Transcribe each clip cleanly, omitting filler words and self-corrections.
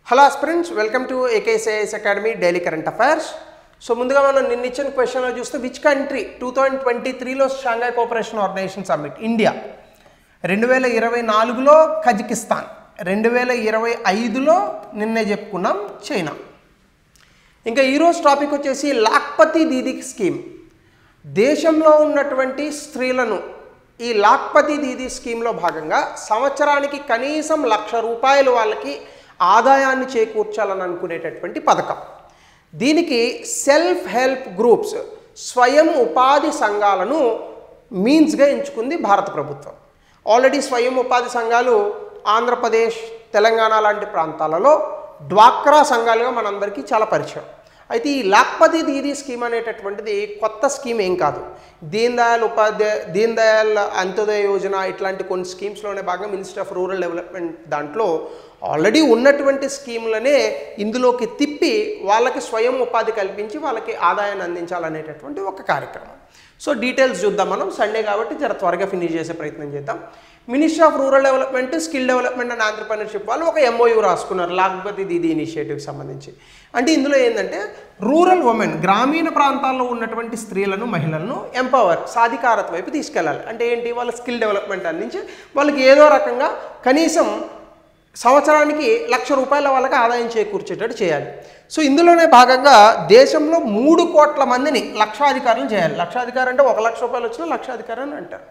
Hello aspirants, welcome to AKSIS Academy Daily Current Affairs. So ముందుగా మనం నిన్న ఇచ్చిన క్వశ్చన్ లో చూస్తే which country 2023 లో Shanghai Cooperation Organisation Summit India 2024 లో కజకిస్తాన్ 2025 లో నిన్నే చెప్పుకున్నాం చైనా. ఇంకా ఈ రోజు టాపిక్ వచ్చేసి లాఖ్పతి దీదీ స్కీమ్. దేశంలో ఉన్నటువంటి స్త్రీలను ఈ లాఖ్పతి దీదీ స్కీమ్ లో భాగంగా సంవత్సరానికి కనీసం ₹1,00,000 వాళ్ళకి ఆదాయాన్ని చేకూర్చాలని అనుకునేటటువంటి పథకం. దీనికి సెల్ఫ్ హెల్ప్ గ్రూప్స్ స్వయం ఉపాధి సంఘాలను మీన్స్గా ఎంచుకుంది భారత ప్రభుత్వం. ఆల్రెడీ స్వయం ఉపాధి సంఘాలు ఆంధ్రప్రదేశ్ తెలంగాణ లాంటి ప్రాంతాలలో డ్వాక్రా సంఘాలుగా మనందరికీ చాలా పరిచయం. అయితే ఈ లాఖ్పతి దీదీ స్కీమ్ అనేటటువంటిది కొత్త స్కీమ్ ఏం కాదు. దీన్ దయాల్ అంత్యోదయ యోజన ఇట్లాంటి కొన్ని స్కీమ్స్లోనే భాగంగా మినిస్ట్రీ ఆఫ్ రూరల్ డెవలప్మెంట్ దాంట్లో ఆల్రెడీ ఉన్నటువంటి స్కీములనే ఇందులోకి తిప్పి వాళ్ళకి స్వయం ఉపాధి కల్పించి వాళ్ళకి ఆదాయాన్ని అందించాలనేటటువంటి ఒక కార్యక్రమం. సో డీటెయిల్స్ చూద్దాం. మనం సండే కాబట్టి జర త్వరగా ఫినిష్ చేసే ప్రయత్నం చేద్దాం. Ministry of rural development, skill development and entrepreneurship వాళ్ళు ఒక MOU రాసుకున్నారు లాఖ్పతి దీదీ ఇనిషియేటివ్కి సంబంధించి. అంటే ఇందులో ఏంటంటే రూరల్ ఉమెన్ గ్రామీణ ప్రాంతాల్లో ఉన్నటువంటి స్త్రీలను మహిళలను ఎంపవర్ సాధికారత వైపు తీసుకెళ్ళాలి. అంటే ఏంటి, వాళ్ళ స్కిల్ డెవలప్మెంట్ అందించి వాళ్ళకి ఏదో రకంగా కనీసం సంవత్సరానికి ₹1,00,000 వాళ్ళకి ఆదాయం చేకూర్చేటట్టు చేయాలి. సో ఇందులోనే భాగంగా దేశంలో 3 కోట్ల మందిని లక్షాధికారులను చేయాలి. లక్షాధికారి అంటే ₹1,00,000 వచ్చినా లక్షాధికారి అని అంటారు.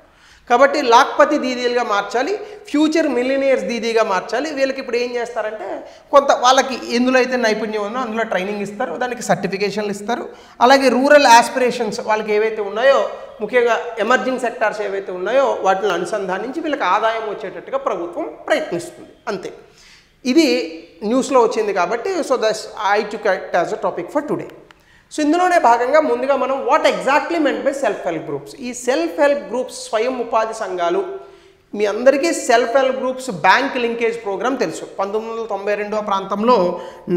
కాబట్టి లాఖ్పతి దీదీలుగా మార్చాలి, ఫ్యూచర్ మిలినియర్స్ దీదీగా మార్చాలి. వీళ్ళకి ఇప్పుడు ఏం చేస్తారంటే కొంత వాళ్ళకి ఎందులో అయితే నైపుణ్యం ఉందో అందులో ట్రైనింగ్ ఇస్తారు, దానికి సర్టిఫికేషన్లు ఇస్తారు. అలాగే రూరల్ ఆస్పిరేషన్స్ వాళ్ళకి ఏవైతే ఉన్నాయో, ముఖ్యంగా ఎమర్జింగ్ సెక్టార్స్ ఏవైతే ఉన్నాయో వాటిని అనుసంధానించి వీళ్ళకి ఆదాయం వచ్చేటట్టుగా ప్రభుత్వం ప్రయత్నిస్తుంది. అంతే. ఇది న్యూస్లో వచ్చింది కాబట్టి so that's I took it as a topic for today. So ఇందులోనే భాగంగా ముందుగా మనం what exactly meant by self help groups. ఈ సెల్ఫ్ హెల్ప్ గ్రూప్స్ స్వయం ఉపాధి సంఘాలు మీ అందరికీ self help groups bank linkage programme తెలుసు. 1992 ప్రాంతంలో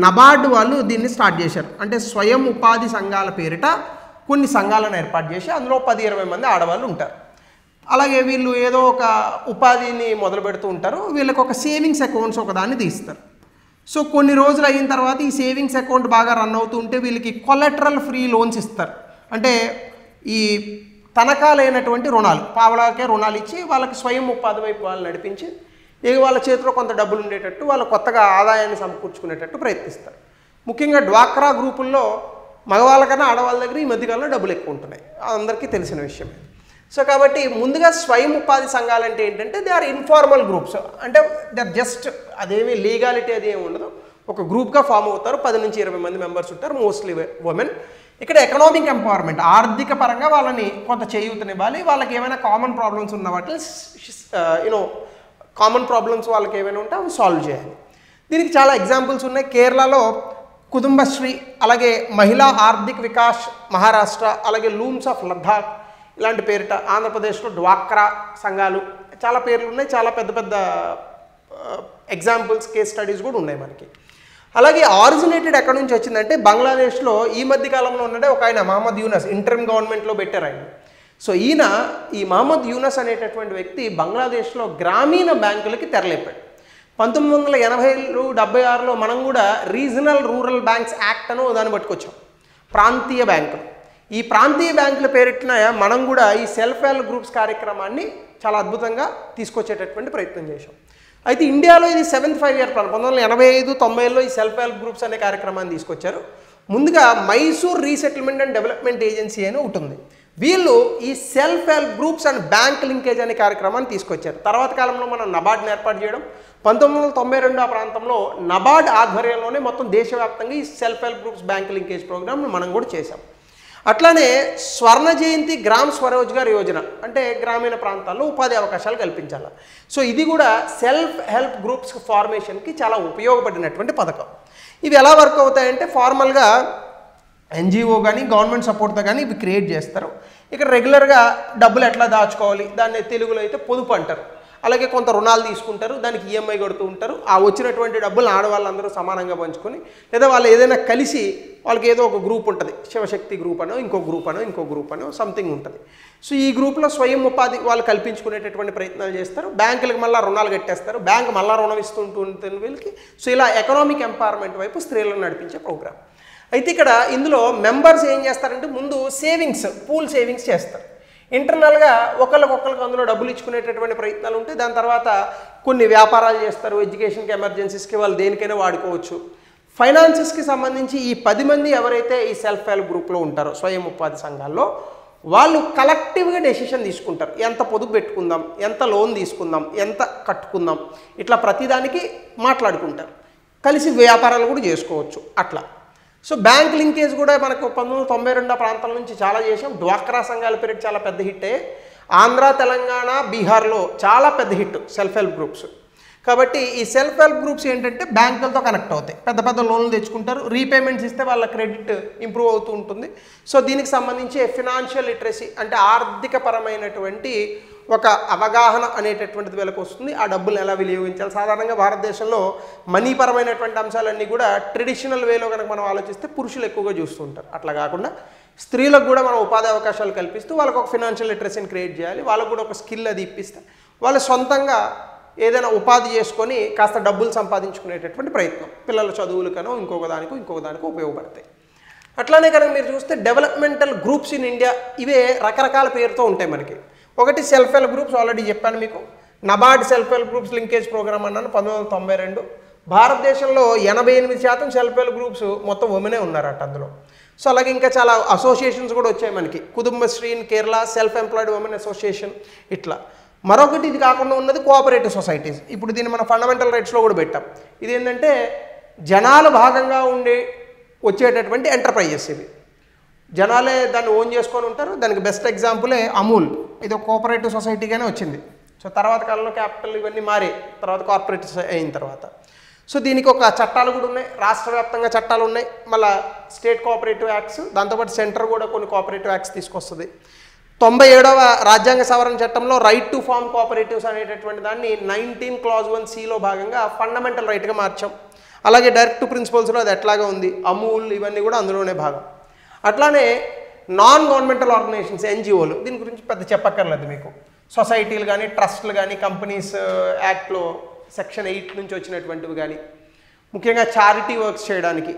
నబార్డ్ వాళ్ళు దీన్ని స్టార్ట్ చేశారు. అంటే స్వయం ఉపాధి సంఘాల పేరిట కొన్ని సంఘాలను ఏర్పాటు చేసి అందులో 10-20 మంది ఆడవాళ్ళు ఉంటారు. అలాగే వీళ్ళు ఏదో ఒక ఉపాధిని మొదలు పెడుతూ ఉంటారు. వీళ్ళకి ఒక సేవింగ్స్ అకౌంట్స్ ఒకదాన్ని తీస్తారు. సో కొన్ని రోజులు అయిన తర్వాత ఈ సేవింగ్స్ అకౌంట్ బాగా రన్ అవుతూ ఉంటే వీళ్ళకి కొలెటరల్ ఫ్రీ లోన్స్ ఇస్తారు. అంటే ఈ తనఖా లేనటువంటి రుణాలు, పావలాకే రుణాలు ఇచ్చి వాళ్ళకి స్వయం ఉపాధి వైపు వాళ్ళు నడిపించి వాళ్ళ చేతిలో కొంత డబ్బులు ఉండేటట్టు వాళ్ళు కొత్తగా ఆదాయాన్ని సమకూర్చుకునేటట్టు ప్రయత్నిస్తారు. ముఖ్యంగా డ్వాక్రా గ్రూపుల్లో మగవాళ్ళకన్నా ఆడవాళ్ళ దగ్గర ఈ మధ్యకాలంలో డబ్బులు ఎక్కువ ఉంటున్నాయి, అందరికీ తెలిసిన విషయమే. సో కాబట్టి ముందుగా స్వయం ఉపాధి సంఘాలు అంటే ఏంటంటే దే ఆర్ ఇన్ఫార్మల్ గ్రూప్స్. అంటే దే ఆర్ జస్ట్ అదేమీ లీగాలిటీ అది ఏమి ఉండదు, ఒక గ్రూప్గా ఫామ్ అవుతారు. 10-20 మంది మెంబర్స్ ఉంటారు, మోస్ట్లీ ఉమెన్. ఇక్కడ ఎకనామిక్ ఎంపవర్మెంట్, ఆర్థిక పరంగా వాళ్ళని కొంత చేయూతనివ్వాలి. వాళ్ళకి ఏమైనా కామన్ ప్రాబ్లమ్స్ ఉన్న వాటిని కామన్ ప్రాబ్లమ్స్ వాళ్ళకి ఏమైనా ఉంటే అవి సాల్వ్ చేయాలి. దీనికి చాలా ఎగ్జాంపుల్స్ ఉన్నాయి. కేరళలో కుటుంబశ్రీ, అలాగే మహిళా ఆర్థిక వికాస్ మహారాష్ట్ర, అలాగే లూమ్స్ ఆఫ్ లద్దాఖ్ ఇలాంటి పేరిట ఆంధ్రప్రదేశ్లో డ్వాక్రా సంఘాలు, చాలా పేర్లు ఉన్నాయి. చాలా పెద్ద పెద్ద ఎగ్జాంపుల్స్, కేస్ స్టడీస్ కూడా ఉన్నాయి మనకి. అలాగే ఆరిజినేటెడ్ ఎక్కడి నుంచి వచ్చిందంటే బంగ్లాదేశ్లో ఈ మధ్య కాలంలో ఉన్నదే ఒక ఆయన మహమ్మద్ యూనస్ ఇంటరిమ్ గవర్నమెంట్లో పెట్టారు ఆయన. సో ఈ మహమ్మద్ యూనస్ అనేటటువంటి వ్యక్తి బంగ్లాదేశ్లో గ్రామీణ బ్యాంకులకి తెరలేపాడు. 1980-76లో మనం కూడా రీజనల్ రూరల్ బ్యాంక్స్ యాక్ట్ అని దాన్ని పట్టుకొచ్చాం, ప్రాంతీయ బ్యాంకులు. ఈ ప్రాంతీయ బ్యాంకుల పేరిటిన మనం కూడా ఈ సెల్ఫ్ హెల్ప్ గ్రూప్స్ కార్యక్రమాన్ని చాలా అద్భుతంగా తీసుకొచ్చేటటువంటి ప్రయత్నం చేశాం. అయితే ఇండియాలో ఇది 7th 5-year ప్లాన్. 1985-90లో ఈ సెల్ఫ్ హెల్ప్ గ్రూప్స్ అనే కార్యక్రమాన్ని తీసుకొచ్చారు. ముందుగా Mysore resettlement and development agency అని ఉంటుంది. వీళ్ళు ఈ self help groups and bank linkage అనే కార్యక్రమాన్ని తీసుకొచ్చారు. తర్వాత కాలంలో మనం నబార్డ్ని ఏర్పాటు చేయడం, 1992 ప్రాంతంలో నబార్డ్ ఆధ్వర్యంలోనే మొత్తం దేశవ్యాప్తంగా ఈ self help groups bank linkage ప్రోగ్రామ్ని మనం కూడా చేసాం. అట్లానే స్వర్ణ జయంతి గ్రామ్ స్వరోజ్గార్ యోజన, అంటే గ్రామీణ ప్రాంతాల్లో ఉపాధి అవకాశాలు కల్పించాలి. సో ఇది కూడా సెల్ఫ్ హెల్ప్ గ్రూప్స్ ఫార్మేషన్కి చాలా ఉపయోగపడినటువంటి పథకం. ఇవి ఎలా వర్క్ అవుతాయంటే ఫార్మల్గా NGO కానీ గవర్నమెంట్ సపోర్ట్తో కానీ ఇవి క్రియేట్ చేస్తారు. ఇక్కడ రెగ్యులర్గా డబ్బులు ఎట్లా దాచుకోవాలి, దాన్ని తెలుగులో అయితే పొదుపు అంటారు. అలాగే కొంత రుణాలు తీసుకుంటారు, దానికి ఈఎంఐ కడుతూ ఉంటారు. ఆ వచ్చినటువంటి డబ్బులు ఆడవాళ్ళందరూ సమానంగా పంచుకొని, లేదా వాళ్ళు ఏదైనా కలిసి వాళ్ళకి ఏదో ఒక గ్రూప్ ఉంటుంది, శివశక్తి గ్రూప్ అనో ఇంకో గ్రూప్ అనో సంథింగ్ ఉంటుంది. సో ఈ గ్రూప్లో స్వయం ఉపాధి వాళ్ళు కల్పించుకునేటటువంటి ప్రయత్నాలు చేస్తారు. బ్యాంకులకు మళ్ళీ రుణాలు కట్టేస్తారు, బ్యాంకు మళ్ళీ రుణం ఇస్తూ ఉంటుంది వీళ్ళకి. సో ఇలా ఎకనామిక్ ఎంపవర్మెంట్ వైపు స్త్రీలను నడిపించే ప్రోగ్రామ్. అయితే ఇక్కడ ఇందులో మెంబర్స్ ఏం చేస్తారంటే ముందు సేవింగ్స్, పూల్ సేవింగ్స్ చేస్తారు. ఇంటర్నల్గా ఒకరికొకరికి అందులో డబ్బులు ఇచ్చుకునేటటువంటి ప్రయత్నాలు ఉంటాయి. దాని తర్వాత కొన్ని వ్యాపారాలు చేస్తారు, ఎడ్యుకేషన్కి, ఎమర్జెన్సీస్కి వాళ్ళు దేనికైనా వాడుకోవచ్చు. ఫైనాన్సెస్కి సంబంధించి ఈ 10 మంది ఎవరైతే ఈ సెల్ఫ్ హెల్ప్ గ్రూప్లో ఉంటారో స్వయం ఉపాధి సంఘాల్లో వాళ్ళు కలెక్టివ్గా డెసిషన్ తీసుకుంటారు. ఎంత పొదుపు పెట్టుకుందాం, ఎంత లోన్ తీసుకుందాం, ఎంత కట్టుకుందాం, ఇట్లా ప్రతిదానికి మాట్లాడుకుంటారు. కలిసి వ్యాపారాలు కూడా చేసుకోవచ్చు అట్లా. సో బ్యాంక్ లింకేజ్ కూడా మనకు 1992 ప్రాంతాల నుంచి చాలా చేసాం. డ్వాక్రా సంఘాల పీరియడ్ చాలా పెద్ద హిట్టే. ఆంధ్ర, తెలంగాణ, బీహార్లో చాలా పెద్ద హిట్ సెల్ఫ్ హెల్ప్ గ్రూప్స్. కాబట్టి ఈ సెల్ఫ్ హెల్ప్ గ్రూప్స్ ఏంటంటే బ్యాంకులతో కనెక్ట్ అవుతాయి, పెద్ద పెద్ద లోన్లు తెచ్చుకుంటారు, రీపేమెంట్స్ ఇస్తే వాళ్ళ క్రెడిట్ ఇంప్రూవ్ అవుతూ ఉంటుంది. సో దీనికి సంబంధించి ఫినాన్షియల్ లిటరసీ అంటే ఆర్థికపరమైనటువంటి ఒక అవగాహన అనేటటువంటిది వీళ్ళకి వస్తుంది. ఆ డబ్బులు ఎలా వినియోగించాలి. సాధారణంగా భారతదేశంలో మనీ పరమైనటువంటి అంశాలన్నీ కూడా ట్రెడిషనల్ వేలో కనుక మనం ఆలోచిస్తే పురుషులు ఎక్కువగా చూస్తూ ఉంటారు. అట్లా కాకుండా స్త్రీలకు కూడా మనం ఉపాధి అవకాశాలు కల్పిస్తూ వాళ్ళకు ఒక ఫినాన్షియల్ లిటరసీని క్రియేట్ చేయాలి. వాళ్ళకు కూడా ఒక స్కిల్ అది ఇప్పిస్తే వాళ్ళు సొంతంగా ఏదైనా ఉపాధి చేసుకొని కాస్త డబ్బులు సంపాదించుకునేటటువంటి ప్రయత్నం పిల్లల చదువులకనో ఇంకొక దానికో ఉపయోగపడతాయి. అట్లానే కనుక మీరు చూస్తే డెవలప్మెంటల్ గ్రూప్స్ ఇన్ ఇండియా ఇవే రకరకాల పేరుతో ఉంటాయి మనకి. ఒకటి సెల్ఫ్ హెల్ప్ గ్రూప్స్, ఆల్రెడీ చెప్పాను మీకు. NABARD self help groups linkage programme అన్నాను 1992. భారతదేశంలో 88% సెల్ఫ్ హెల్ప్ గ్రూప్స్ మొత్తం ఉమెనే ఉన్నారట అందులో. సో అలాగే ఇంకా చాలా అసోసియేషన్స్ కూడా వచ్చాయి మనకి. Kudumbashree in Kerala, self employed women association ఇట్లా. మరొకటి ఇది కాకుండా ఉన్నది కోఆపరేటివ్ సొసైటీస్. ఇప్పుడు దీన్ని మన ఫండమెంటల్ రైట్స్లో కూడా పెట్టాం. ఇది ఏంటంటే జనాలు భాగంగా వచ్చేటటువంటి ఎంటర్ప్రైజెస్. ఇవి జనాలే దాన్ని ఓన్ చేసుకొని ఉంటారు. దానికి బెస్ట్ ఎగ్జాంపులే అమూల్. ఇది ఒక కోఆపరేటివ్ సొసైటీగానే వచ్చింది. సో తర్వాత కాలంలో క్యాపిటల్ ఇవన్నీ మారే తర్వాత కోఆపరేటివ్ అయిన తర్వాత. సో దీనికి ఒక చట్టాలు కూడా ఉన్నాయి, రాష్ట్ర వ్యాప్తంగా చట్టాలు ఉన్నాయి. మళ్ళీ స్టేట్ కోఆపరేటివ్ యాక్ట్స్, దాంతోపాటు సెంటర్ కూడా కొన్ని కోఆపరేటివ్ యాక్ట్స్ తీసుకొస్తుంది. 97వ రాజ్యాంగ సవరణ చట్టంలో రైట్ టు ఫార్మ్ కోఆపరేటివ్స్ అనేటటువంటి దాన్ని 19 Clause 1(c)లో భాగంగా ఫండమెంటల్ రైట్గా మార్చాం. అలాగే డైరెక్ట్ ప్రిన్సిపల్స్లో అది ఎట్లాగా ఉంది, అమూల్ ఇవన్నీ కూడా అందులోనే భాగం. అట్లానే నాన్ గవర్నమెంటల్ ఆర్గనైజేషన్స్, ఎన్జిఓలు, దీని గురించి పెద్ద చెప్పక్కర్లేదు మీకు. సొసైటీలు కానీ, ట్రస్టులు కానీ, కంపెనీస్ యాక్ట్లో Section 8 నుంచి వచ్చినటువంటివి కానీ, ముఖ్యంగా చారిటీ వర్క్స్ చేయడానికి,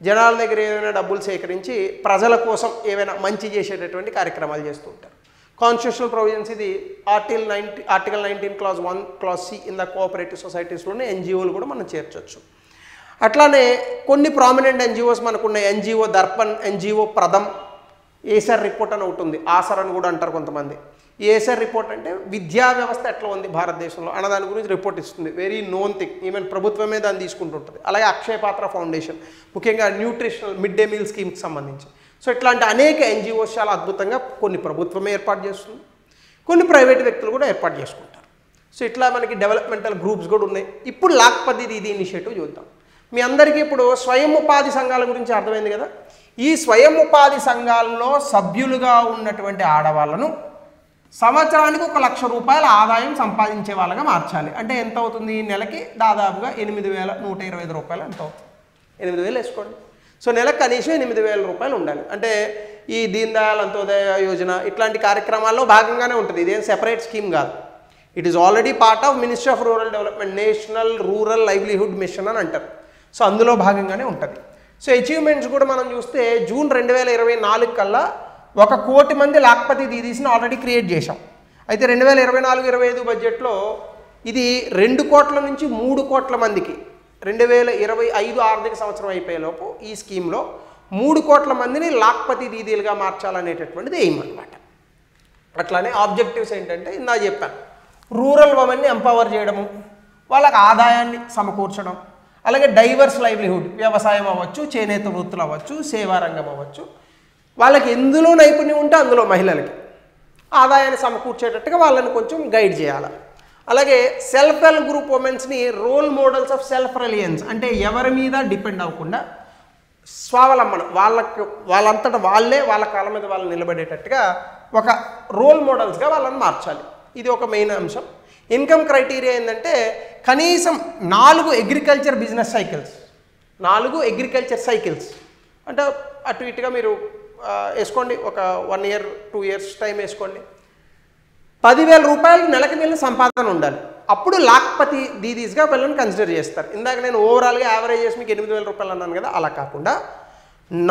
జనాల దగ్గర ఏదైనా డబ్బులు సేకరించి ప్రజల కోసం ఏవైనా మంచి చేసేటటువంటి కార్యక్రమాలు చేస్తూ ఉంటారు. కాన్స్టిట్యూషనల్ ప్రొవిజన్స్ ఇది article 19 Clause 1(c) in the cooperative సొసైటీస్లోనే ఎన్జిఓలు కూడా మనం చేర్చవచ్చు. అట్లానే కొన్ని ప్రామినెంట్ ఎన్జిఓస్ మనకున్నాయి. NGO Darpan, NGO Pratham, ASER report అని ఒకటి ఉంది, ఆసర్ అని కూడా అంటారు కొంతమంది. ఈ ఏసర్ రిపోర్ట్ అంటే విద్యా వ్యవస్థ ఎట్లా ఉంది భారతదేశంలో అన్న దాని గురించి రిపోర్ట్ ఇస్తుంది. వెరీ నోన్ థింగ్, ఈవెన్ ప్రభుత్వమే దాన్ని తీసుకుంటుంటుంది. అలాగే అక్షయ పాత్ర ఫౌండేషన్, ముఖ్యంగా న్యూట్రిషనల్ మిడ్ డే మీల్ స్కీమ్కి సంబంధించి. సో ఇట్లాంటి అనేక ఎన్జిఓస్ చాలా అద్భుతంగా కొన్ని ప్రభుత్వమే ఏర్పాటు చేస్తుంది, కొన్ని ప్రైవేట్ వ్యక్తులు కూడా ఏర్పాటు చేసుకుంటారు. సో ఇట్లా మనకి డెవలప్మెంటల్ గ్రూప్స్ కూడా ఉన్నాయి. ఇప్పుడు లాక్పతి దీదీ ఇనిషియేటివ్ చూద్దాం. మీ అందరికీ ఇప్పుడు స్వయం ఉపాధి సంఘాల గురించి అర్థమైంది కదా. ఈ స్వయం ఉపాధి సంఘాల్లో సభ్యులుగా ఉన్నటువంటి ఆడవాళ్ళను సంవత్సరానికి 1 లక్ష రూపాయల ఆదాయం సంపాదించే వాళ్ళగా మార్చాలి. అంటే ఎంత అవుతుంది? నెలకి దాదాపుగా 8,125 రూపాయలు ఎంత అవుతుంది? 8,000 వేసుకోండి. సో నెలకు కనీసం 8,000 రూపాయలు ఉండాలి. అంటే ఈ దీన్ దయాళ్ అంత్యోదయ యోజన ఇట్లాంటి కార్యక్రమాల్లో భాగంగానే ఉంటుంది. ఇదేం సెపరేట్ స్కీమ్ కాదు. It is already part of ministry of rural development, national rural livelihood machine అని అంటారు. సో అందులో భాగంగానే ఉంటుంది. సో అచీవ్మెంట్స్ కూడా మనం చూస్తే జూన్ 2024 కల్లా 1 కోటి మంది లాక్పతి దీదీస్ని ఆల్రెడీ క్రియేట్ చేశాం. అయితే 2024-25 బడ్జెట్లో ఇది 2 కోట్ల నుంచి 3 కోట్ల మందికి 2025 ఆర్థిక సంవత్సరం అయిపోయేలోపు ఈ స్కీమ్లో 3 కోట్ల మందిని లాక్పతి దీదీలుగా మార్చాలనేటటువంటిది ఎయిమ్ అనమాట. అట్లానే ఆబ్జెక్టివ్స్ ఏంటంటే ఇందా చెప్పాను, రూరల్ ఉమెన్ని ఎంపవర్ చేయడము, వాళ్ళకి ఆదాయాన్ని సమకూర్చడం, అలాగే డైవర్స్ లైవ్లీహుడ్, వ్యవసాయం అవ్వచ్చు, చేనేత వృత్తులు అవ్వచ్చు, సేవారంగం అవ్వచ్చు, వాళ్ళకి ఎందులో నైపుణ్యం ఉంటే అందులో మహిళలకి ఆదాయాన్ని సమకూర్చేటట్టుగా వాళ్ళని కొంచెం గైడ్ చేయాలి. అలాగే సెల్ఫ్ హెల్ప్ గ్రూప్ ఉమెన్స్ని role models of self reliance, అంటే ఎవరి మీద డిపెండ్ అవ్వకుండా స్వావలంబన, వాళ్ళంతటా వాళ్ళే వాళ్ళ కాళ్ళ మీద వాళ్ళు నిలబడేటట్టుగా ఒక రోల్ మోడల్స్గా వాళ్ళని మార్చాలి. ఇది ఒక మెయిన్ అంశం. ఇన్కమ్ క్రైటీరియా ఏంటంటే కనీసం 4 agriculture business cycles, 4 agriculture cycles అంటే అటు ఇటుగా మీరు వేసుకోండి, ఒక 1 year 2 years టైం వేసుకోండి. 10,000 రూపాయలు నెల సంపాదన ఉండాలి. అప్పుడు లాక్పతి దీదీస్గా పిల్లల్ని కన్సిడర్ చేస్తారు. ఇందాక నేను ఓవరాల్గా యావరేజ్ చేసి మీకు 8,000 రూపాయలు అన్నాను కదా, అలా కాకుండా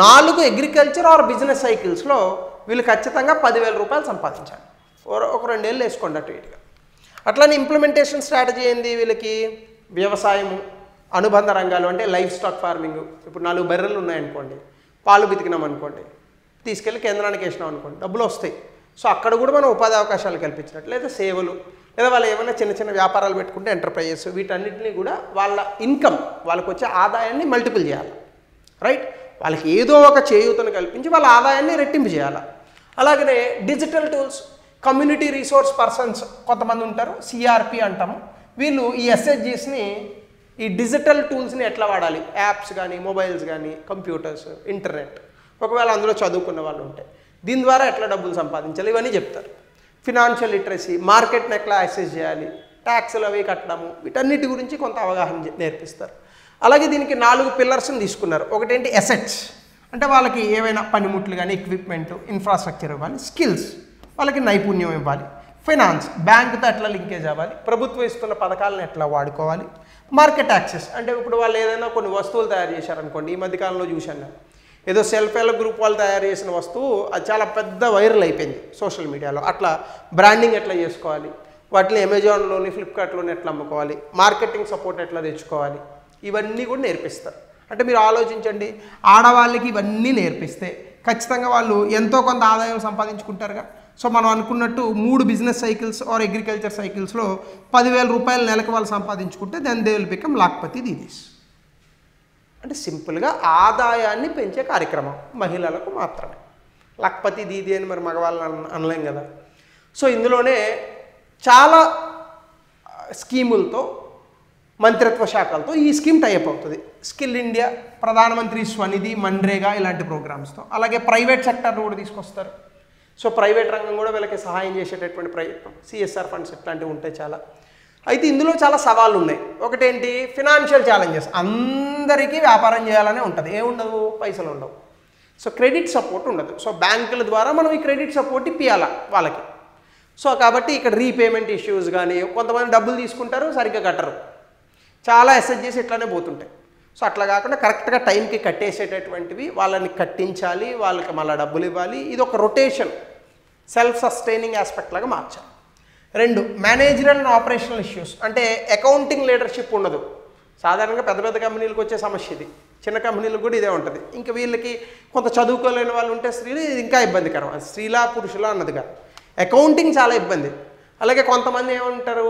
4 అగ్రికల్చర్ ఆర్ బిజినెస్ సైకిల్స్లో వీళ్ళు ఖచ్చితంగా 10,000 రూపాయలు సంపాదించాలి. ఒక 2 ఏళ్ళు వేసుకోండి అటు ఇటుగా. అట్లానే ఇంప్లిమెంటేషన్ స్ట్రాటజీ ఏంది వీళ్ళకి? వ్యవసాయము, అనుబంధ రంగాలు అంటే లైఫ్ స్టాక్ ఫార్మింగ్. ఇప్పుడు 4 బర్రెలు ఉన్నాయనుకోండి, పాలు బితికినాం అనుకోండి, తీసుకెళ్ళి కేంద్రానికి వేసినాం అనుకోండి, డబ్బులు వస్తాయి. సో అక్కడ కూడా మనం ఉపాధి అవకాశాలు కల్పించినట్టు, లేదా సేవలు, లేదా వాళ్ళు ఏమైనా చిన్న వ్యాపారాలు పెట్టుకుంటే ఎంటర్ప్రైజెస్, వీటన్నిటిని కూడా వాళ్ళ ఇన్కమ్, వాళ్ళకు వచ్చే ఆదాయాన్ని మల్టిపుల్ చేయాలి. రైట్? వాళ్ళకి ఏదో ఒక చేయూతను కల్పించి వాళ్ళ ఆదాయాన్ని రెట్టింపు చేయాలి. అలాగనే digital tools, community resource persons కొంతమంది ఉంటారు, సిఆర్పి అంటాము. వీళ్ళు ఈ ఎస్హెచ్జిస్ని, ఈ డిజిటల్ టూల్స్ని ఎట్లా వాడాలి, యాప్స్ కానీ, మొబైల్స్ కానీ, కంప్యూటర్స్, ఇంటర్నెట్, ఒకవేళ అందులో చదువుకున్న వాళ్ళు ఉంటే దీని ద్వారా ఎట్లా డబ్బులు సంపాదించాలి, ఇవన్నీ చెప్తారు. ఫినాన్షియల్ లిటరసీ, మార్కెట్ని ఎట్లా యాక్సెస్ చేయాలి, ట్యాక్స్లు అవి కట్టడము, వీటన్నిటి గురించి కొంత అవగాహన నేర్పిస్తారు. అలాగే దీనికి 4 పిల్లర్స్ని తీసుకున్నారు. ఒకటేంటి అసెట్స్, అంటే వాళ్ళకి ఏవైనా పనిముట్లు కానీ, ఎక్విప్మెంట్, ఇన్ఫ్రాస్ట్రక్చర్ ఇవ్వాలి. స్కిల్స్, వాళ్ళకి నైపుణ్యం ఇవ్వాలి. ఫైనాన్స్, బ్యాంకుతో ఎట్లా లింకేజ్ అవ్వాలి, ప్రభుత్వం ఇస్తున్న పథకాలను ఎట్లా వాడుకోవాలి. మార్కెట్ యాక్సెస్, అంటే ఇప్పుడు వాళ్ళు ఏదైనా కొన్ని వస్తువులు తయారు చేశారనుకోండి, ఈ మధ్యకాలంలో చూశాను నేను, ఏదో సెల్ఫ్ హెల్ప్ గ్రూప్ వాళ్ళు తయారు చేసిన వస్తువు అది చాలా పెద్ద వైరల్ అయిపోయింది సోషల్ మీడియాలో. అట్లా బ్రాండింగ్ ఎట్లా చేసుకోవాలి, వాటిని అమెజాన్లోని, ఫ్లిప్కార్ట్లోని ఎట్లా అమ్ముకోవాలి, మార్కెటింగ్ సపోర్ట్ ఎట్లా తెచ్చుకోవాలి, ఇవన్నీ కూడా నేర్పిస్తారు. అంటే మీరు ఆలోచించండి, ఆడవాళ్ళకి ఇవన్నీ నేర్పిస్తే ఖచ్చితంగా వాళ్ళు ఎంతో కొంత ఆదాయం సంపాదించుకుంటారుగా. సో మనం అనుకున్నట్టు 3 బిజినెస్ సైకిల్స్ ఆర్ అగ్రికల్చర్ సైకిల్స్లో 10,000 రూపాయలు నెలకు వాళ్ళు సంపాదించుకుంటే then they will become Lakhpati దీదీస్. అంటే సింపుల్గా ఆదాయాన్ని పెంచే కార్యక్రమం మహిళలకు మాత్రమే. లక్పతి దీది అని మరి మగవాళ్ళని అనలేం కదా. సో ఇందులోనే చాలా స్కీములతో, మంత్రిత్వ శాఖలతో ఈ స్కీమ్ టైఅప్ అవుతుంది. స్కిల్ ఇండియా, ప్రధానమంత్రి స్వనిధి, మన్రేగా ఇలాంటి ప్రోగ్రామ్స్తో. అలాగే ప్రైవేట్ సెక్టర్ను కూడా తీసుకొస్తారు. సో ప్రైవేట్ రంగం కూడా వీళ్ళకి సహాయం చేసేటటువంటి ప్రయత్నం, సిఎస్ఆర్ ఫండ్స్ ఇట్లాంటివి ఉంటాయి చాలా. అయితే ఇందులో చాలా సవాళ్ళు ఉన్నాయి. ఒకటేంటి, ఫినాన్షియల్ ఛాలెంజెస్. అందరికీ వ్యాపారం చేయాలనే ఉంటుంది, ఏముండవు, పైసలు ఉండవు. సో క్రెడిట్ సపోర్ట్ ఉండదు. సో బ్యాంకుల ద్వారా మనం ఈ క్రెడిట్ సపోర్ట్ ఇప్పియాలా వాళ్ళకి. సో కాబట్టి ఇక్కడ రీపేమెంట్ ఇష్యూస్ కానీ, కొంతమంది డబ్బులు తీసుకుంటారు సరిగ్గా కట్టరు, చాలా ఎస్హెచ్జిస్ ఇట్లానే పోతుంటాయి. సో అట్లా కాకుండా కరెక్ట్గా టైంకి కట్టేసేటటువంటివి వాళ్ళని కట్టించాలి, వాళ్ళకి మళ్ళీ డబ్బులు ఇవ్వాలి. ఇది ఒక రొటేషన్, సెల్ఫ్ సస్టైనింగ్ ఆస్పెక్ట్ లాగా మార్చాలి. 2, మేనేజరల్ అండ్ ఆపరేషనల్ ఇష్యూస్, అంటే అకౌంటింగ్ లీడర్షిప్ ఉండదు. సాధారణంగా పెద్ద పెద్ద కంపెనీలకు వచ్చే సమస్య ఇది, చిన్న కంపెనీలకు కూడా ఇదే ఉంటుంది. ఇంకా వీళ్ళకి కొంత చదువుకోలేని వాళ్ళు ఉంటే స్త్రీలు, ఇది ఇంకా ఇబ్బందికరం. అది స్త్రీలా పురుషులా అన్నదిగా, అకౌంటింగ్ చాలా ఇబ్బంది. అలాగే కొంతమంది ఏమంటారు,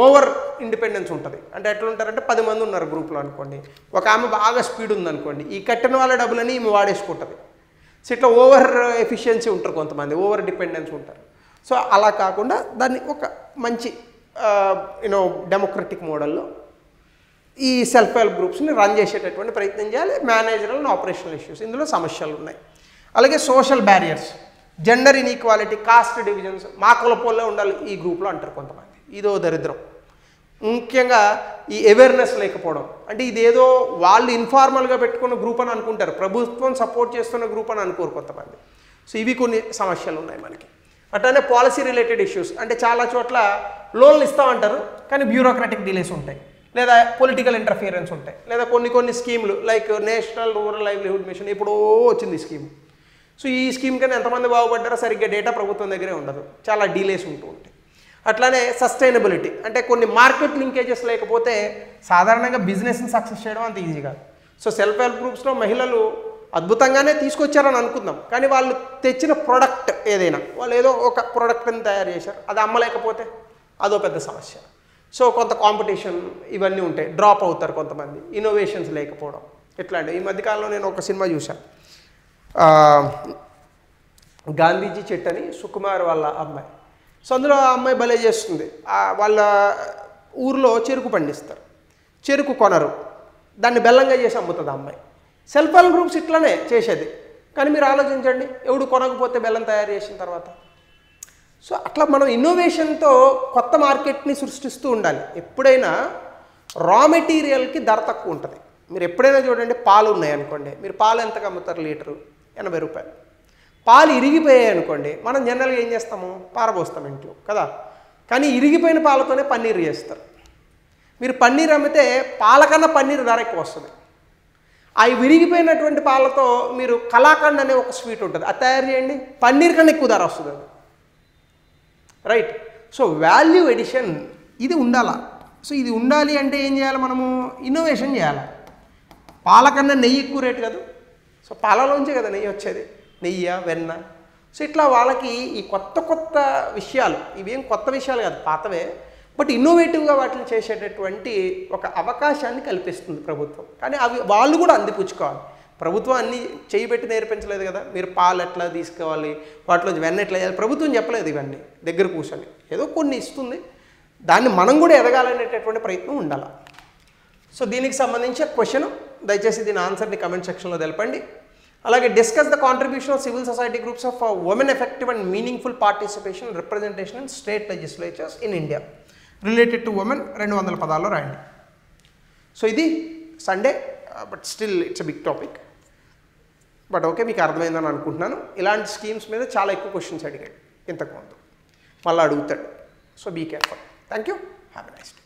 ఓవర్ ఇండిపెండెన్స్ ఉంటుంది. అంటే ఎట్లుంటారంటే 10 మంది ఉన్నారు గ్రూప్లో అనుకోండి, ఒక ఆమె బాగా స్పీడ్ ఉందనుకోండి, ఈ కట్టిన వాళ్ళ డబ్బులని ఈమె వాడేసుకుంటుంది. సో ఇట్లా ఓవర్ ఎఫిషియన్సీ ఉంటారు కొంతమంది, ఓవర్ డిపెండెన్స్ ఉంటారు. సో అలా కాకుండా దాన్ని ఒక మంచి డెమోక్రటిక్ మోడల్లో ఈ సెల్ఫ్ హెల్ప్ గ్రూప్స్ని రన్ చేసేటటువంటి ప్రయత్నం చేయాలి. మేనేజరల్ అండ్ ఆపరేషనల్ ఇష్యూస్, ఇందులో సమస్యలు ఉన్నాయి. అలాగే social barriers, gender inequality, cost divisions, మా కులపోలే ఉండాలి ఈ గ్రూప్లో అంటారు కొంతమంది, ఇదో దరిద్రం. ముఖ్యంగా ఈ అవేర్నెస్ లేకపోవడం, అంటే ఇదేదో వాళ్ళు ఇన్ఫార్మల్గా పెట్టుకున్న గ్రూప్ అని అనుకుంటారు, ప్రభుత్వం సపోర్ట్ చేస్తున్న గ్రూప్ అని అనుకోరు కొంతమంది. సో ఇవి కొన్ని సమస్యలు ఉన్నాయి మనకి. అట్లానే పాలసీ రిలేటెడ్ ఇష్యూస్, అంటే చాలా చోట్ల లోన్లు ఇస్తామంటారు కానీ బ్యూరోక్రాటిక్ డిలేస్ ఉంటాయి, లేదా పొలిటికల్ ఇంటర్ఫియరెన్స్ ఉంటాయి, లేదా కొన్ని స్కీములు like national rural livelihood machine ఎప్పుడో వచ్చింది ఈ స్కీమ్. సో ఈ స్కీమ్ కన్నా ఎంతమంది బాగుపడ్డారో సరిగ్గా డేటా ప్రభుత్వం దగ్గరే ఉండదు, చాలా డిలేస్ ఉంటూ ఉంటాయి. అట్లానే సస్టైనబిలిటీ, అంటే కొన్ని మార్కెట్ లింకేజెస్ లేకపోతే సాధారణంగా బిజినెస్ని సక్సెస్ చేయడం అంత ఈజీ కాదు. సో సెల్ఫ్ హెల్ప్ గ్రూప్స్లో మహిళలు అద్భుతంగానే తీసుకొచ్చారని అనుకుందాం, కానీ వాళ్ళు తెచ్చిన ప్రోడక్ట్ ఏదైనా, వాళ్ళు ఏదో ఒక ప్రోడక్ట్ని తయారు చేశారు, అది అమ్మలేకపోతే అదో పెద్ద సమస్య. సో కొంత కాంపిటీషన్ ఇవన్నీ ఉంటాయి, డ్రాప్ అవుతారు కొంతమంది, ఇన్నోవేషన్స్ లేకపోవడం ఇట్లాంటివి. ఈ మధ్యకాలంలో నేను ఒక సినిమా చూశాను, గాంధీజీ చెట్టు అని, సుకుమార్ వాళ్ళ అమ్మాయి. సో అందులో ఆ అమ్మాయి భలే చేస్తుంది. వాళ్ళ ఊర్లో చెరుకు పండిస్తారు, చెరుకు కొనరు, దాన్ని బెల్లంగా చేసి అమ్ముతుంది ఆ అమ్మాయి. సెల్ఫ్ హెల్ప్ గ్రూప్స్ ఇట్లానే చేసేది, కానీ మీరు ఆలోచించండి, ఎవడు కొనకపోతే బెల్లం తయారు చేసిన తర్వాత. సో అట్లా మనం ఇన్నోవేషన్తో కొత్త మార్కెట్ని సృష్టిస్తూ ఉండాలి. ఎప్పుడైనా రా మెటీరియల్కి ధర తక్కువ ఉంటుంది. మీరు ఎప్పుడైనా చూడండి, పాలు ఉన్నాయనుకోండి, మీరు పాలు ఎంతకు అమ్ముతారు? లీటరు 80 రూపాయలు. పాలు ఇరిగిపోయాయి అనుకోండి, మనం జనరల్గా ఏం చేస్తాము? పారబోస్తాం ఇంట్లో కదా. కానీ ఇరిగిపోయిన పాలతోనే పన్నీర్ చేస్తారు. మీరు పన్నీర్ అమ్మితే పాల కన్నా పన్నీర్ ధర ఎక్కువ వస్తుంది. ఆ విరిగిపోయినటువంటి పాలతో మీరు కలాకండ్ అనే ఒక స్వీట్ ఉంటుంది, అది తయారు చేయండి, పన్నీర్ కన్నా ఎక్కువ ధర వస్తుంది అది. రైట్. సో వాల్యూ ఎడిషన్ ఇది ఉండాలా. సో ఇది ఉండాలి అంటే ఏం చేయాలి? మనము ఇన్నోవేషన్ చేయాలి. పాల కన్నా నెయ్యి ఎక్కువ రేటు కదా. సో పాలలోంచే కదా నెయ్యి వచ్చేది, నెయ్యి, వెన్న. సో ఇట్లా వాళ్ళకి ఈ కొత్త కొత్త విషయాలు, ఇవేం కొత్త విషయాలు కాదు, పాతవే, బట్ ఇన్నోవేటివ్గా వాటిని చేసేటటువంటి ఒక అవకాశాన్ని కల్పిస్తుంది ప్రభుత్వం. కానీ అవి వాళ్ళు కూడా అందిపుచ్చుకోవాలి. ప్రభుత్వం అన్నీ చేయబెట్టి నేర్పించలేదు కదా. మీరు పాలు ఎట్లా తీసుకోవాలి, వాటిలోంచి వెన్న ఎట్లా చేయాలి, ప్రభుత్వం చెప్పలేదు ఇవన్నీ. దగ్గర కూర్చొని ఏదో కొన్ని ఇస్తుంది, దాన్ని మనం కూడా ఎదగాలనేటటువంటి ప్రయత్నం ఉండాలి. సో దీనికి సంబంధించి క్వశ్చన్, దయచేసి దీని ఆన్సర్ని కమెంట్ సెక్షన్లో తెలపండి. అలాగే discuss the contribution of civil society groups of women effective and meaningful participation representation in state legislatures in India related to women 200 పదాల్లో రాయండి. సో ఇది Sunday, but still it's a big topic. But okay, మీకు అర్థమైందని అనుకుంటున్నాను. ఇలాంటి schemes మీద చాలా ఎక్కువ క్వశ్చన్స్ అడిగాడు ఇంతకుముందు, మళ్ళీ అడుగుతాడు. So be careful. Thank you. Have a nice day.